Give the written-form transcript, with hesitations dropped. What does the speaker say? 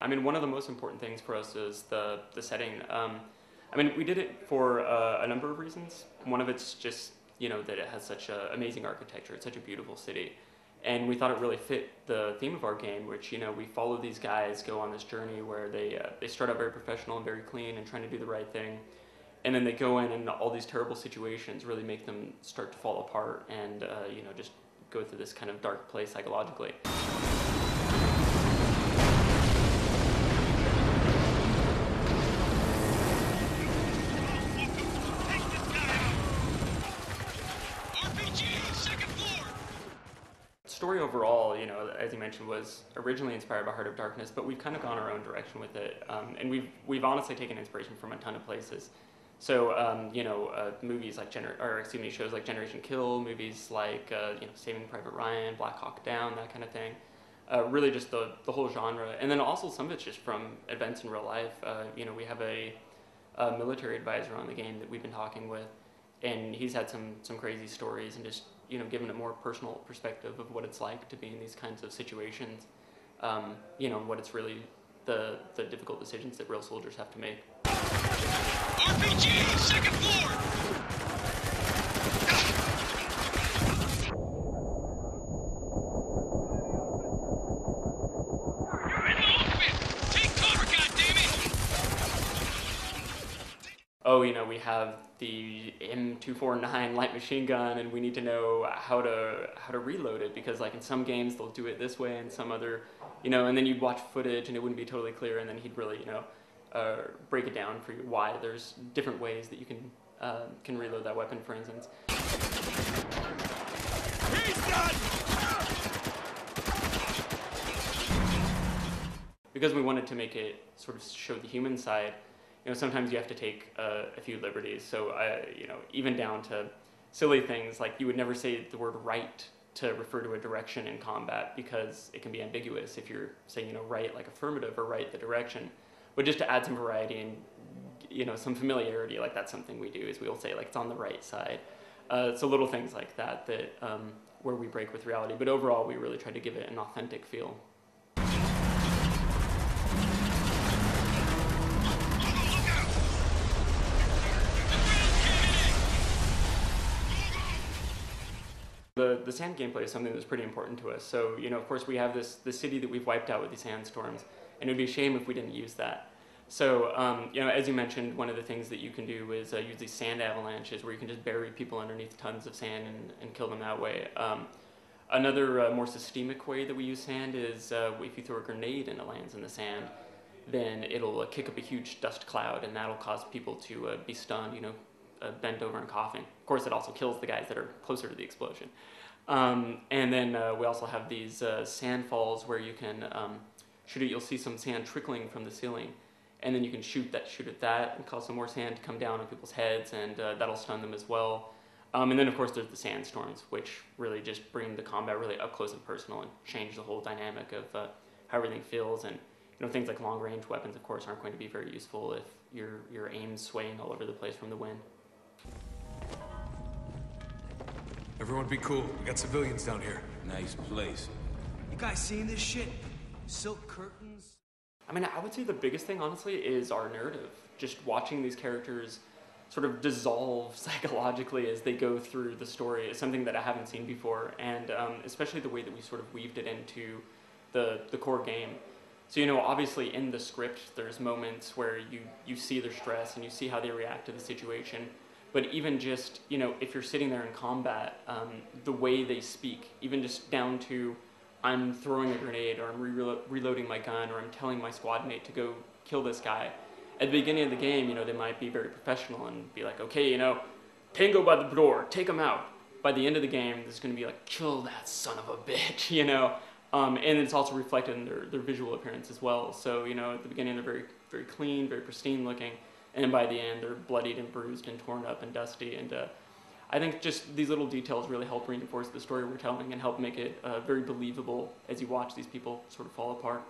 I mean, one of the most important things for us is the setting. I mean, we did it for a number of reasons. One of it's just, you know, that it has such amazing architecture. It's such a beautiful city. And we thought it really fit the theme of our game, which, you know, we follow these guys go on this journey where they start out very professional and very clean and trying to do the right thing. And then they go in and all these terrible situations really make them start to fall apart and, you know, just go through this kind of dark place psychologically. The story overall, you know, as you mentioned, was originally inspired by Heart of Darkness, but we've kind of gone our own direction with it, and we've honestly taken inspiration from a ton of places. So, you know, movies like shows like Generation Kill, movies like you know, Saving Private Ryan, Black Hawk Down, that kind of thing. Really, just the whole genre, and then also some of it's just from events in real life. You know, we have a military advisor on the game that we've been talking with, and he's had some crazy stories and just, you know, given a more personal perspective of what it's like to be in these kinds of situations. You know, what it's really the difficult decisions that real soldiers have to make. RPG, second floor! You're in the open! Take cover, goddammit! Oh, you know, we have the M249 light machine gun, and we need to know how to reload it, because like in some games they'll do it this way and some other, you know, and then you'd watch footage and it wouldn't be totally clear, and then he'd really, you know, break it down for you why there's different ways that you can reload that weapon, for instance. He's done! Because we wanted to make it sort of show the human side, you know, sometimes you have to take a few liberties. So, you know, even down to silly things like you would never say the word right to refer to a direction in combat, because it can be ambiguous if you're saying, you know, right like affirmative or right the direction. But just to add some variety and, you know, some familiarity, like that's something we do, is we'll say like it's on the right side. So little things like that where we break with reality. But overall, we really try to give it an authentic feel. The sand gameplay is something that's pretty important to us. So, you know, of course we have this city that we've wiped out with these sandstorms, and it would be a shame if we didn't use that. So, you know, as you mentioned, one of the things that you can do is use these sand avalanches, where you can just bury people underneath tons of sand and kill them that way. Another more systemic way that we use sand is if you throw a grenade and it lands in the sand, then it'll kick up a huge dust cloud, and that'll cause people to be stunned, you know, bent over and coughing. Of course, it also kills the guys that are closer to the explosion. And then we also have these sand falls where you can shoot it. You'll see some sand trickling from the ceiling, and then you can shoot at that and cause some more sand to come down on people's heads, and that'll stun them as well. And then, of course, there's the sandstorms, which really just bring the combat really up close and personal and change the whole dynamic of how everything feels. And, you know, things like long-range weapons, of course, aren't going to be very useful if your aim's swaying all over the place from the wind. Everyone be cool. We got civilians down here. Nice place. You guys seeing this shit? Silk curtains? I mean, I would say the biggest thing, honestly, is our narrative. Just watching these characters sort of dissolve psychologically as they go through the story is something that I haven't seen before, and especially the way that we sort of weaved it into the core game. So, you know, obviously in the script, there's moments where you see their stress and you see how they react to the situation. But even just, you know, if you're sitting there in combat, the way they speak, even just down to I'm throwing a grenade, or I'm reloading my gun, or I'm telling my squad mate to go kill this guy. At the beginning of the game, you know, they might be very professional and be like, okay, you know, tango by the door, take him out. By the end of the game, there's going to be like, kill that son of a bitch, you know. And it's also reflected in their visual appearance as well. So, you know, at the beginning, they're very, very clean, very pristine looking. And by the end, they're bloodied and bruised and torn up and dusty. And I think just these little details really help reinforce the story we're telling and help make it very believable as you watch these people sort of fall apart.